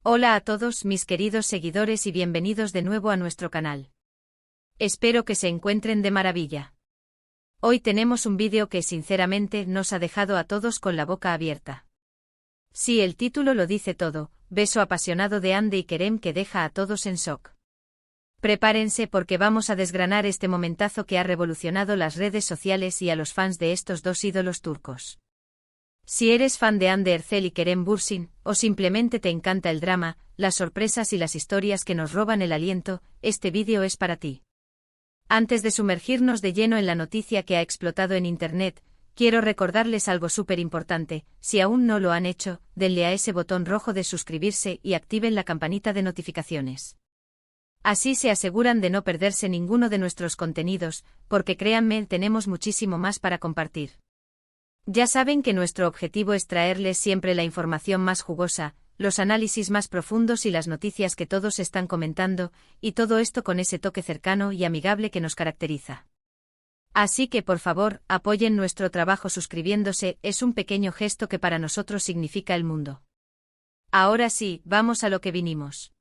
Hola a todos mis queridos seguidores y bienvenidos de nuevo a nuestro canal. Espero que se encuentren de maravilla. Hoy tenemos un vídeo que sinceramente nos ha dejado a todos con la boca abierta. Sí, el título lo dice todo, beso apasionado de Hande y Kerem que deja a todos en shock. Prepárense porque vamos a desgranar este momentazo que ha revolucionado las redes sociales y a los fans de estos dos ídolos turcos. Si eres fan de Hande Erçel y Kerem Bürsin, o simplemente te encanta el drama, las sorpresas y las historias que nos roban el aliento, este vídeo es para ti. Antes de sumergirnos de lleno en la noticia que ha explotado en Internet, quiero recordarles algo súper importante: si aún no lo han hecho, denle a ese botón rojo de suscribirse y activen la campanita de notificaciones. Así se aseguran de no perderse ninguno de nuestros contenidos, porque créanme, tenemos muchísimo más para compartir. Ya saben que nuestro objetivo es traerles siempre la información más jugosa, los análisis más profundos y las noticias que todos están comentando, y todo esto con ese toque cercano y amigable que nos caracteriza. Así que por favor, apoyen nuestro trabajo suscribiéndose, es un pequeño gesto que para nosotros significa el mundo. Ahora sí, vamos a lo que vinimos.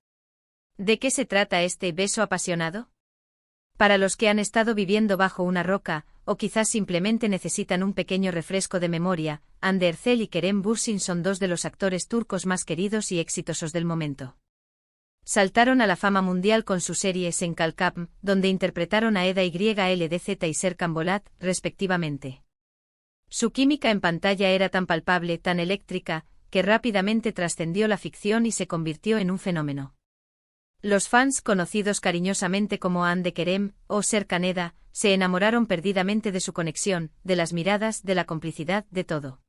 ¿De qué se trata este beso apasionado? Para los que han estado viviendo bajo una roca, o quizás simplemente necesitan un pequeño refresco de memoria, Hande Erçel y Kerem Bürsin son dos de los actores turcos más queridos y exitosos del momento. Saltaron a la fama mundial con sus series en Kalkapm, donde interpretaron a Eda YLDZ y Serkan Bolat, respectivamente. Su química en pantalla era tan palpable, tan eléctrica, que rápidamente trascendió la ficción y se convirtió en un fenómeno. Los fans, conocidos cariñosamente como Hande Kerem o Serkan Eda, se enamoraron perdidamente de su conexión, de las miradas, de la complicidad, de todo.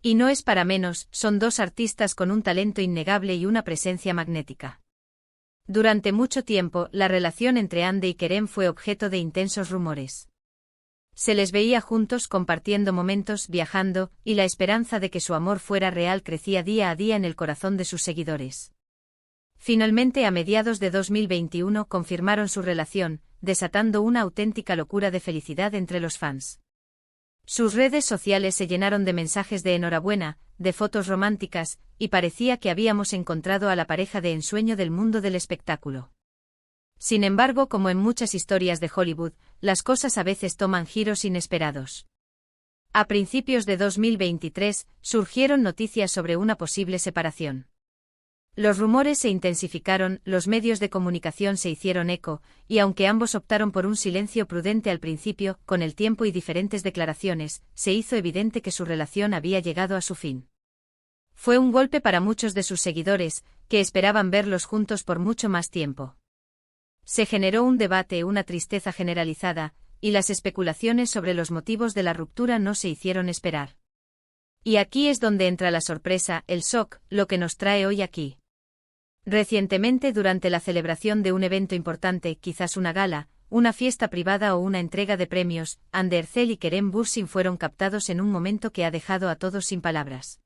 Y no es para menos, son dos artistas con un talento innegable y una presencia magnética. Durante mucho tiempo, la relación entre Hande y Kerem fue objeto de intensos rumores. Se les veía juntos compartiendo momentos, viajando, y la esperanza de que su amor fuera real crecía día a día en el corazón de sus seguidores. Finalmente, a mediados de 2021 confirmaron su relación, desatando una auténtica locura de felicidad entre los fans. Sus redes sociales se llenaron de mensajes de enhorabuena, de fotos románticas, y parecía que habíamos encontrado a la pareja de ensueño del mundo del espectáculo. Sin embargo, como en muchas historias de Hollywood, las cosas a veces toman giros inesperados. A principios de 2023, surgieron noticias sobre una posible separación. Los rumores se intensificaron, los medios de comunicación se hicieron eco, y aunque ambos optaron por un silencio prudente al principio, con el tiempo y diferentes declaraciones, se hizo evidente que su relación había llegado a su fin. Fue un golpe para muchos de sus seguidores, que esperaban verlos juntos por mucho más tiempo. Se generó un debate, una tristeza generalizada, y las especulaciones sobre los motivos de la ruptura no se hicieron esperar. Y aquí es donde entra la sorpresa, el shock, lo que nos trae hoy aquí. Recientemente, durante la celebración de un evento importante, quizás una gala, una fiesta privada o una entrega de premios, Hande Erçel y Kerem Bürsin fueron captados en un momento que ha dejado a todos sin palabras.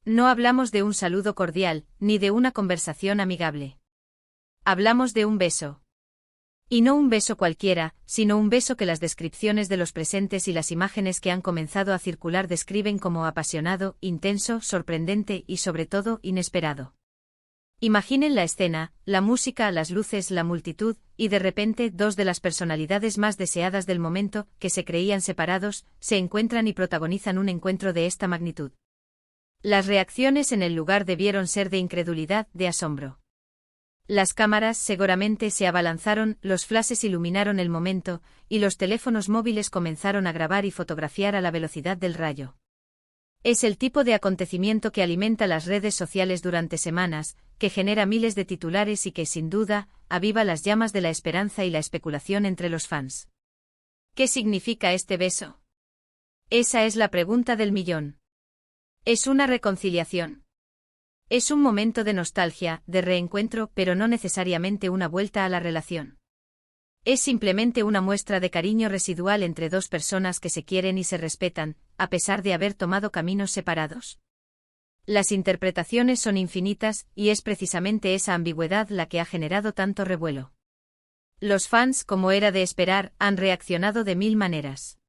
No hablamos de un saludo cordial, ni de una conversación amigable. Hablamos de un beso. Y no un beso cualquiera, sino un beso que las descripciones de los presentes y las imágenes que han comenzado a circular describen como apasionado, intenso, sorprendente y sobre todo, inesperado. Imaginen la escena, la música, las luces, la multitud, y de repente dos de las personalidades más deseadas del momento, que se creían separados, se encuentran y protagonizan un encuentro de esta magnitud. Las reacciones en el lugar debieron ser de incredulidad, de asombro. Las cámaras seguramente se abalanzaron, los flashes iluminaron el momento, y los teléfonos móviles comenzaron a grabar y fotografiar a la velocidad del rayo. Es el tipo de acontecimiento que alimenta las redes sociales durante semanas, que genera miles de titulares y que, sin duda, aviva las llamas de la esperanza y la especulación entre los fans. ¿Qué significa este beso? Esa es la pregunta del millón. ¿Es una reconciliación? Es un momento de nostalgia, de reencuentro, pero no necesariamente una vuelta a la relación. Es simplemente una muestra de cariño residual entre dos personas que se quieren y se respetan, a pesar de haber tomado caminos separados. Las interpretaciones son infinitas, y es precisamente esa ambigüedad la que ha generado tanto revuelo. Los fans, como era de esperar, han reaccionado de mil maneras.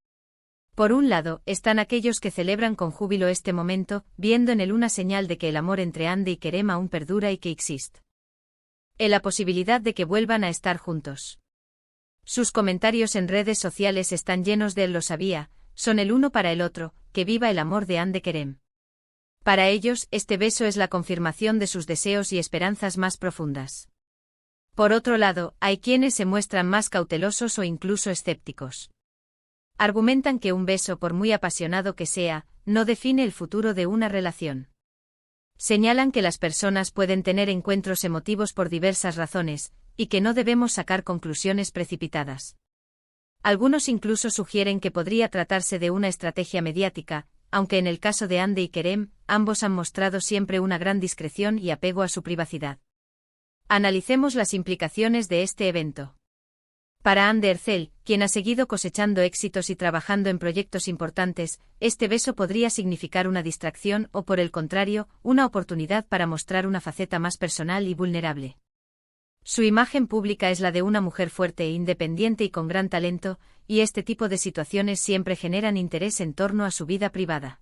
Por un lado, están aquellos que celebran con júbilo este momento, viendo en él una señal de que el amor entre Ande y Kerem aún perdura y que existe la posibilidad de que vuelvan a estar juntos. Sus comentarios en redes sociales están llenos de él lo sabía, son el uno para el otro, que viva el amor de Ande Kerem. Para ellos, este beso es la confirmación de sus deseos y esperanzas más profundas. Por otro lado, hay quienes se muestran más cautelosos o incluso escépticos. Argumentan que un beso, por muy apasionado que sea, no define el futuro de una relación. Señalan que las personas pueden tener encuentros emotivos por diversas razones, y que no debemos sacar conclusiones precipitadas. Algunos incluso sugieren que podría tratarse de una estrategia mediática, aunque en el caso de Ande y Kerem, ambos han mostrado siempre una gran discreción y apego a su privacidad. Analicemos las implicaciones de este evento. Para Hande Erçel, quien ha seguido cosechando éxitos y trabajando en proyectos importantes, este beso podría significar una distracción o, por el contrario, una oportunidad para mostrar una faceta más personal y vulnerable. Su imagen pública es la de una mujer fuerte e independiente y con gran talento, y este tipo de situaciones siempre generan interés en torno a su vida privada.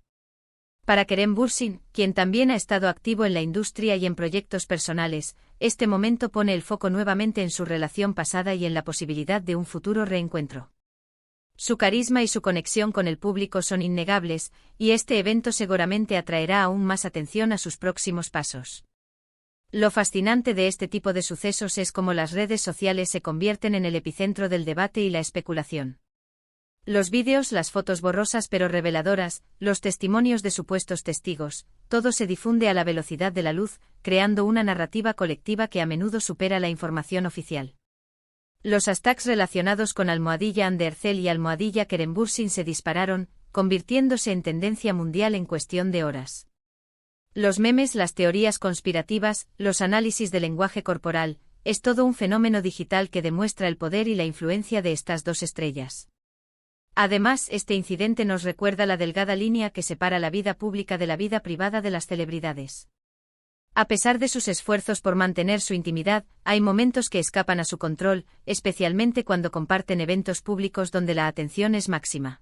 Para Kerem Bürsin, quien también ha estado activo en la industria y en proyectos personales, este momento pone el foco nuevamente en su relación pasada y en la posibilidad de un futuro reencuentro. Su carisma y su conexión con el público son innegables, y este evento seguramente atraerá aún más atención a sus próximos pasos. Lo fascinante de este tipo de sucesos es cómo las redes sociales se convierten en el epicentro del debate y la especulación. Los vídeos, las fotos borrosas pero reveladoras, los testimonios de supuestos testigos, todo se difunde a la velocidad de la luz, creando una narrativa colectiva que a menudo supera la información oficial. Los hashtags relacionados con almohadilla Hande Erçel y almohadilla Kerem Bürsin se dispararon, convirtiéndose en tendencia mundial en cuestión de horas. Los memes, las teorías conspirativas, los análisis de lenguaje corporal, es todo un fenómeno digital que demuestra el poder y la influencia de estas dos estrellas. Además, este incidente nos recuerda la delgada línea que separa la vida pública de la vida privada de las celebridades. A pesar de sus esfuerzos por mantener su intimidad, hay momentos que escapan a su control, especialmente cuando comparten eventos públicos donde la atención es máxima.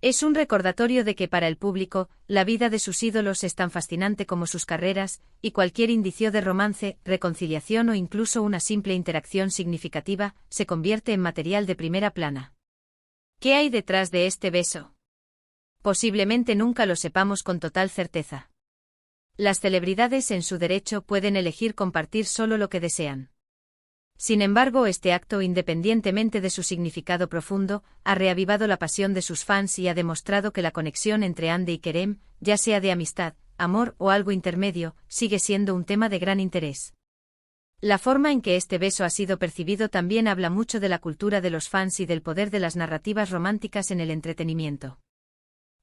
Es un recordatorio de que para el público, la vida de sus ídolos es tan fascinante como sus carreras, y cualquier indicio de romance, reconciliación o incluso una simple interacción significativa, se convierte en material de primera plana. ¿Qué hay detrás de este beso? Posiblemente nunca lo sepamos con total certeza. Las celebridades en su derecho pueden elegir compartir solo lo que desean. Sin embargo, este acto, independientemente de su significado profundo, ha reavivado la pasión de sus fans y ha demostrado que la conexión entre Hande y Kerem, ya sea de amistad, amor o algo intermedio, sigue siendo un tema de gran interés. La forma en que este beso ha sido percibido también habla mucho de la cultura de los fans y del poder de las narrativas románticas en el entretenimiento.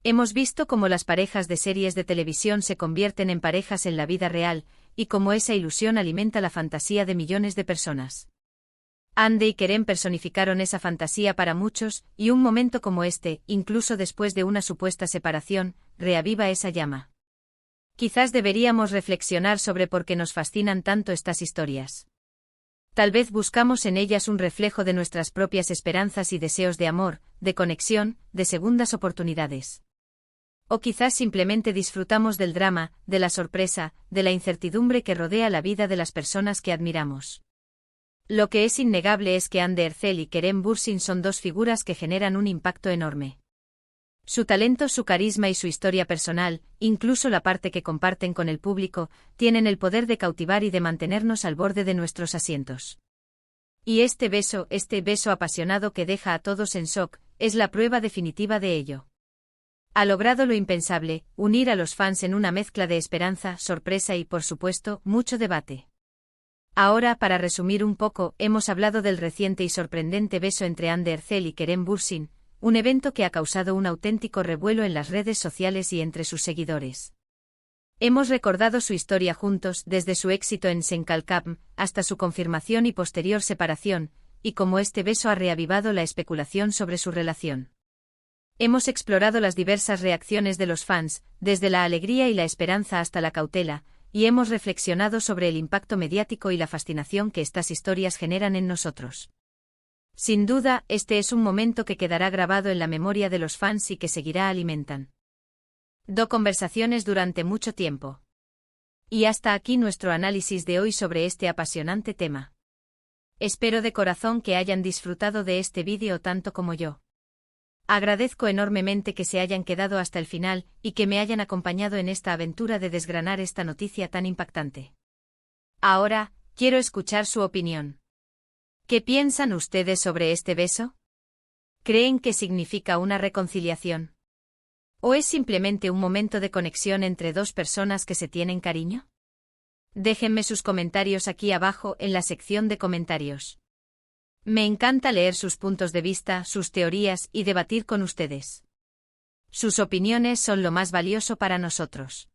Hemos visto cómo las parejas de series de televisión se convierten en parejas en la vida real, y cómo esa ilusión alimenta la fantasía de millones de personas. Hande y Kerem personificaron esa fantasía para muchos, y un momento como este, incluso después de una supuesta separación, reaviva esa llama. Quizás deberíamos reflexionar sobre por qué nos fascinan tanto estas historias. Tal vez buscamos en ellas un reflejo de nuestras propias esperanzas y deseos de amor, de conexión, de segundas oportunidades. O quizás simplemente disfrutamos del drama, de la sorpresa, de la incertidumbre que rodea la vida de las personas que admiramos. Lo que es innegable es que Hande Erçel y Kerem Bürsin son dos figuras que generan un impacto enorme. Su talento, su carisma y su historia personal, incluso la parte que comparten con el público, tienen el poder de cautivar y de mantenernos al borde de nuestros asientos. Y este beso apasionado que deja a todos en shock, es la prueba definitiva de ello. Ha logrado lo impensable, unir a los fans en una mezcla de esperanza, sorpresa y, por supuesto, mucho debate. Ahora, para resumir un poco, hemos hablado del reciente y sorprendente beso entre Hande Erçel y Kerem Bürsin, un evento que ha causado un auténtico revuelo en las redes sociales y entre sus seguidores. Hemos recordado su historia juntos, desde su éxito en Sen Kalkam, hasta su confirmación y posterior separación, y cómo este beso ha reavivado la especulación sobre su relación. Hemos explorado las diversas reacciones de los fans, desde la alegría y la esperanza hasta la cautela, y hemos reflexionado sobre el impacto mediático y la fascinación que estas historias generan en nosotros. Sin duda, este es un momento que quedará grabado en la memoria de los fans y que seguirá alimentan. Conversaciones durante mucho tiempo. Y hasta aquí nuestro análisis de hoy sobre este apasionante tema. Espero de corazón que hayan disfrutado de este vídeo tanto como yo. Agradezco enormemente que se hayan quedado hasta el final y que me hayan acompañado en esta aventura de desgranar esta noticia tan impactante. Ahora, quiero escuchar su opinión. ¿Qué piensan ustedes sobre este beso? ¿Creen que significa una reconciliación? ¿O es simplemente un momento de conexión entre dos personas que se tienen cariño? Déjenme sus comentarios aquí abajo en la sección de comentarios. Me encanta leer sus puntos de vista, sus teorías y debatir con ustedes. Sus opiniones son lo más valioso para nosotros.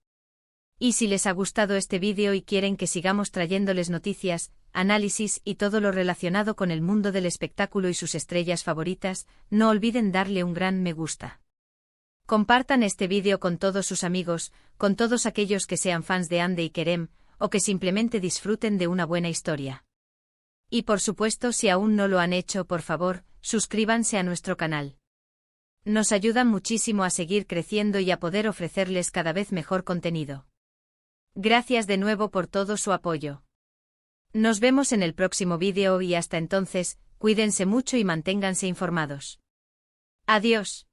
Y si les ha gustado este vídeo y quieren que sigamos trayéndoles noticias, análisis y todo lo relacionado con el mundo del espectáculo y sus estrellas favoritas, no olviden darle un gran me gusta. Compartan este vídeo con todos sus amigos, con todos aquellos que sean fans de Hande y Kerem, o que simplemente disfruten de una buena historia. Y por supuesto, si aún no lo han hecho, por favor, suscríbanse a nuestro canal. Nos ayudan muchísimo a seguir creciendo y a poder ofrecerles cada vez mejor contenido. Gracias de nuevo por todo su apoyo. Nos vemos en el próximo vídeo y hasta entonces, cuídense mucho y manténganse informados. Adiós.